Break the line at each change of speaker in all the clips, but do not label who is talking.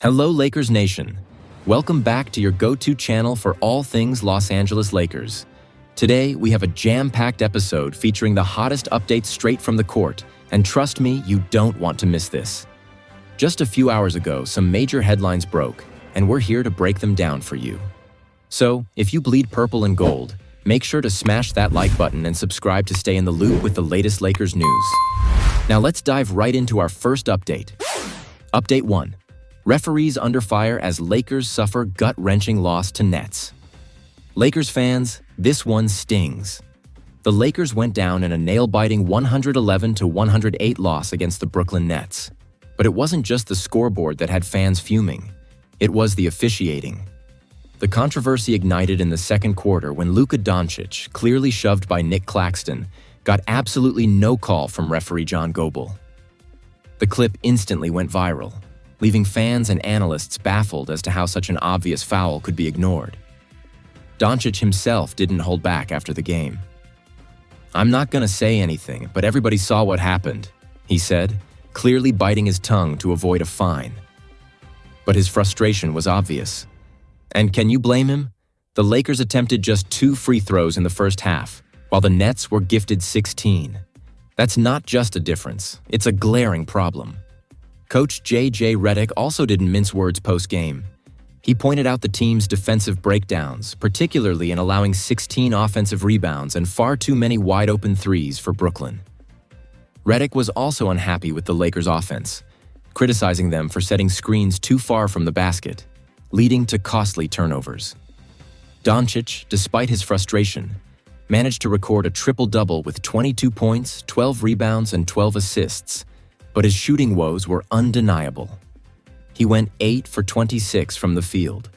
Hello, Lakers Nation. Welcome back to your go-to channel for all things Los Angeles Lakers. Today, we have a jam-packed episode featuring the hottest updates straight from the court, and trust me, you don't want to miss this. Just a few hours ago, some major headlines broke, and we're here to break them down for you. So, if you bleed purple and gold, make sure to smash that like button and subscribe to stay in the loop with the latest Lakers news. Now let's dive right into our first update. Update 1. Referees under fire as Lakers suffer gut-wrenching loss to Nets. Lakers fans, this one stings. The Lakers went down in a nail-biting 111-108 loss against the Brooklyn Nets. But it wasn't just the scoreboard that had fans fuming. It was the officiating. The controversy ignited in the second quarter when Luka Dončić, clearly shoved by Nick Claxton, got absolutely no call from referee John Goebel. The clip instantly went viral, leaving fans and analysts baffled as to how such an obvious foul could be ignored. Dončić himself didn't hold back after the game. "I'm not going to say anything, but everybody saw what happened," he said, clearly biting his tongue to avoid a fine. But his frustration was obvious. And can you blame him? The Lakers attempted just 2 free throws in the first half, while the Nets were gifted 16. That's not just a difference, it's a glaring problem. Coach Redick also didn't mince words post-game. He pointed out the team's defensive breakdowns, particularly in allowing 16 offensive rebounds and far too many wide-open threes for Brooklyn. Redick was also unhappy with the Lakers' offense, criticizing them for setting screens too far from the basket, leading to costly turnovers. Dončić, despite his frustration, managed to record a triple-double with 22 points, 12 rebounds, and 12 assists, but his shooting woes were undeniable. He went 8 for 26 from the field.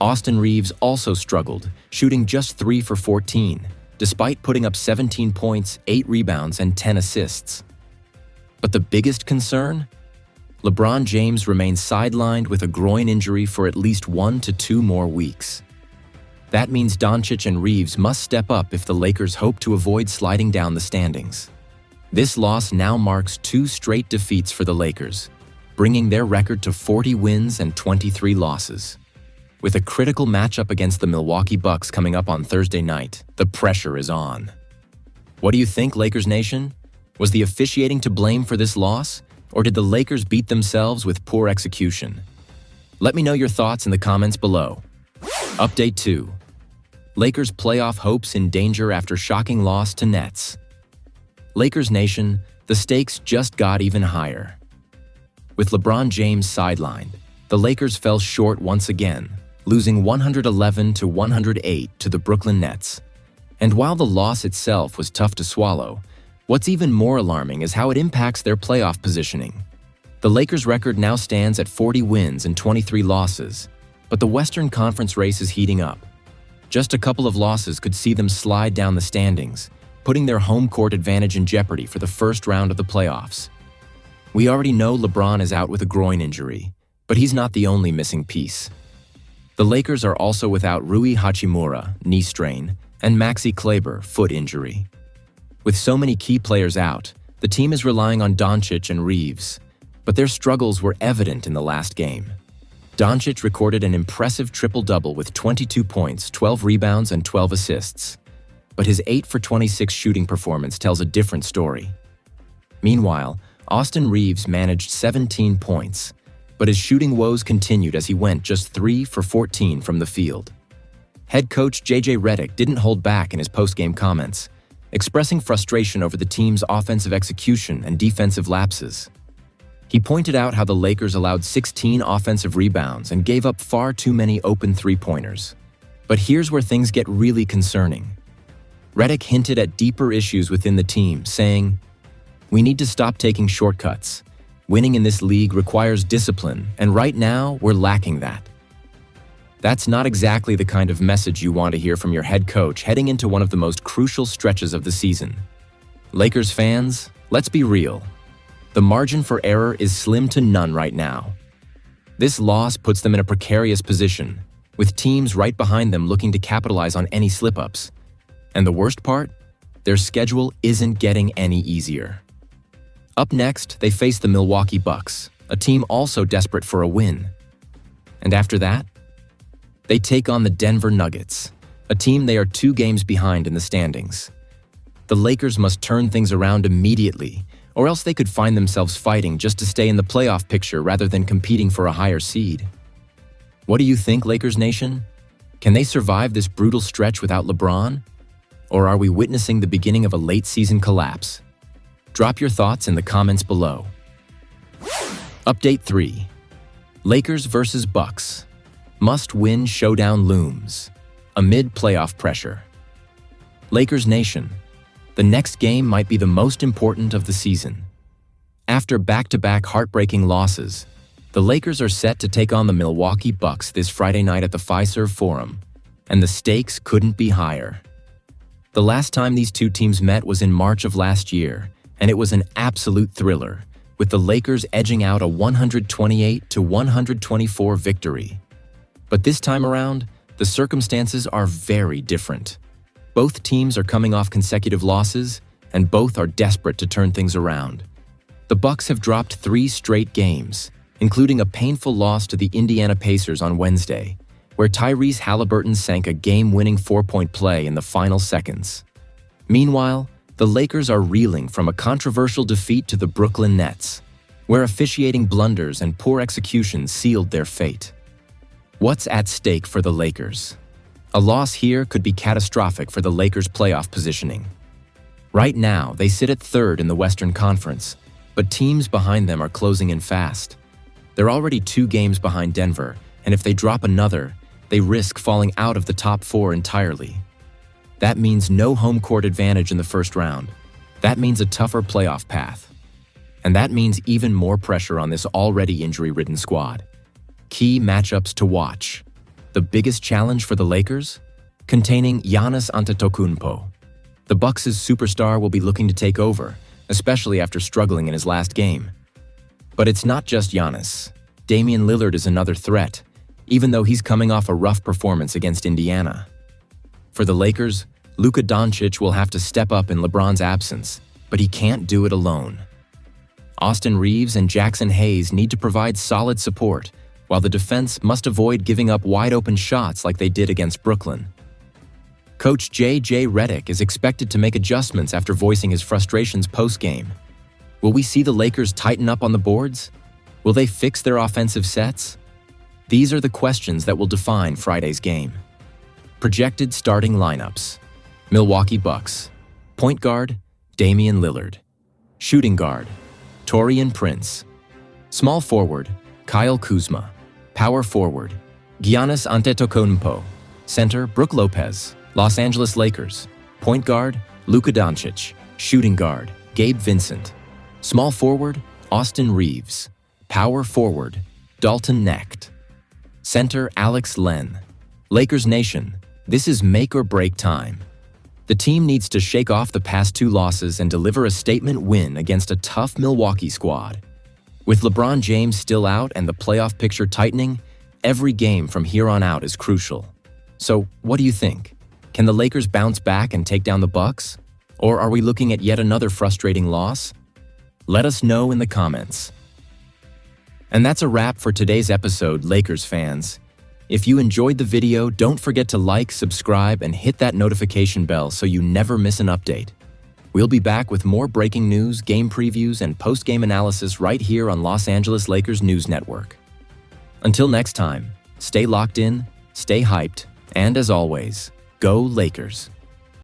Austin Reaves also struggled, shooting just 3 for 14, despite putting up 17 points, 8 rebounds, and 10 assists. But the biggest concern? LeBron James remains sidelined with a groin injury for at least 1 to 2 more weeks. That means Dončić and Reaves must step up if the Lakers hope to avoid sliding down the standings. This loss now marks 2 straight defeats for the Lakers, bringing their record to 40 wins and 23 losses. With a critical matchup against the Milwaukee Bucks coming up on Thursday night, the pressure is on. What do you think, Lakers Nation? Was the officiating to blame for this loss, or did the Lakers beat themselves with poor execution? Let me know your thoughts in the comments below. Update 2. Lakers playoff hopes in danger after shocking loss to Nets. Lakers Nation, the stakes just got even higher. With LeBron James sidelined, the Lakers fell short once again, losing 111-108 to the Brooklyn Nets. And while the loss itself was tough to swallow, what's even more alarming is how it impacts their playoff positioning. The Lakers' record now stands at 40 wins and 23 losses, but the Western Conference race is heating up. Just a couple of losses could see them slide down the standings, putting their home court advantage in jeopardy for the first round of the playoffs. We already know LeBron is out with a groin injury, but he's not the only missing piece. The Lakers are also without Rui Hachimura, knee strain, and Maxi Kleber, foot injury. With so many key players out, the team is relying on Dončić and Reaves, but their struggles were evident in the last game. Dončić recorded an impressive triple-double with 22 points, 12 rebounds, and 12 assists. But his 8 for 26 shooting performance tells a different story. Meanwhile, Austin Reaves managed 17 points, but his shooting woes continued as he went just 3 for 14 from the field. Head coach Redick didn't hold back in his post-game comments, expressing frustration over the team's offensive execution and defensive lapses. He pointed out how the Lakers allowed 16 offensive rebounds and gave up far too many open three-pointers. But here's where things get really concerning. Redick hinted at deeper issues within the team, saying, "We need to stop taking shortcuts. Winning in this league requires discipline, and right now, we're lacking that." That's not exactly the kind of message you want to hear from your head coach heading into one of the most crucial stretches of the season. Lakers fans, let's be real. The margin for error is slim to none right now. This loss puts them in a precarious position, with teams right behind them looking to capitalize on any slip-ups. And the worst part? Their schedule isn't getting any easier. Up next, they face the Milwaukee Bucks, a team also desperate for a win, And after that, they take on the Denver Nuggets, a team they are 2 games behind in the standings. The Lakers must turn things around immediately, or else they could find themselves fighting just to stay in the playoff picture rather than competing for a higher seed. What do you think, Lakers Nation? Can they survive this brutal stretch without LeBron? Or are we witnessing the beginning of a late-season collapse? Drop your thoughts in the comments below. Update 3. Lakers vs. Bucks. Must-win showdown looms. Amid playoff pressure. Lakers Nation. The next game might be the most important of the season. After back-to-back heartbreaking losses, the Lakers are set to take on the Milwaukee Bucks this Friday night at the Fiserv Forum, and the stakes couldn't be higher. The last time these 2 teams met was in March of last year, and it was an absolute thriller, with the Lakers edging out a 128-124 victory. But this time around, the circumstances are very different. Both teams are coming off consecutive losses, and both are desperate to turn things around. The Bucks have dropped 3 straight games, including a painful loss to the Indiana Pacers on Wednesday, where Tyrese Halliburton sank a game-winning 4-point play in the final seconds. Meanwhile, the Lakers are reeling from a controversial defeat to the Brooklyn Nets, where officiating blunders and poor execution sealed their fate. What's at stake for the Lakers? A loss here could be catastrophic for the Lakers' playoff positioning. Right now, they sit at 3rd in the Western Conference, but teams behind them are closing in fast. They're already 2 games behind Denver, and if they drop another, they risk falling out of the top 4 entirely. That means no home court advantage in the first round. That means a tougher playoff path. And that means even more pressure on this already injury-ridden squad. Key matchups to watch. The biggest challenge for the Lakers? Containing Giannis Antetokounmpo. The Bucks' superstar will be looking to take over, especially after struggling in his last game. But it's not just Giannis. Damian Lillard is another threat, even though he's coming off a rough performance against Indiana. For the Lakers, Luka Dončić will have to step up in LeBron's absence, but he can't do it alone. Austin Reaves and Jackson Hayes need to provide solid support, while the defense must avoid giving up wide-open shots like they did against Brooklyn. Coach J.J. Redick is expected to make adjustments after voicing his frustrations post-game. Will we see the Lakers tighten up on the boards? Will they fix their offensive sets? These are the questions that will define Friday's game. Projected starting lineups. Milwaukee Bucks. Point guard, Damian Lillard. Shooting guard, Taurean Prince. Small forward, Kyle Kuzma. Power forward, Giannis Antetokounmpo. Center, Brook Lopez. Los Angeles Lakers. Point guard, Luka Dončić. Shooting guard, Gabe Vincent. Small forward, Austin Reaves. Power forward, Dalton Knecht. Center, Alex Len. Lakers Nation, this is make or break time. The team needs to shake off the past 2 losses and deliver a statement win against a tough Milwaukee squad. With LeBron James still out and the playoff picture tightening, every game from here on out is crucial. So, what do you think? Can the Lakers bounce back and take down the Bucks? Or are we looking at yet another frustrating loss? Let us know in the comments. And that's a wrap for today's episode, Lakers fans. If you enjoyed the video, don't forget to like, subscribe, and hit that notification bell so you never miss an update. We'll be back with more breaking news, game previews, and post-game analysis right here on Los Angeles Lakers News Network. Until next time, stay locked in, stay hyped, and as always, go Lakers.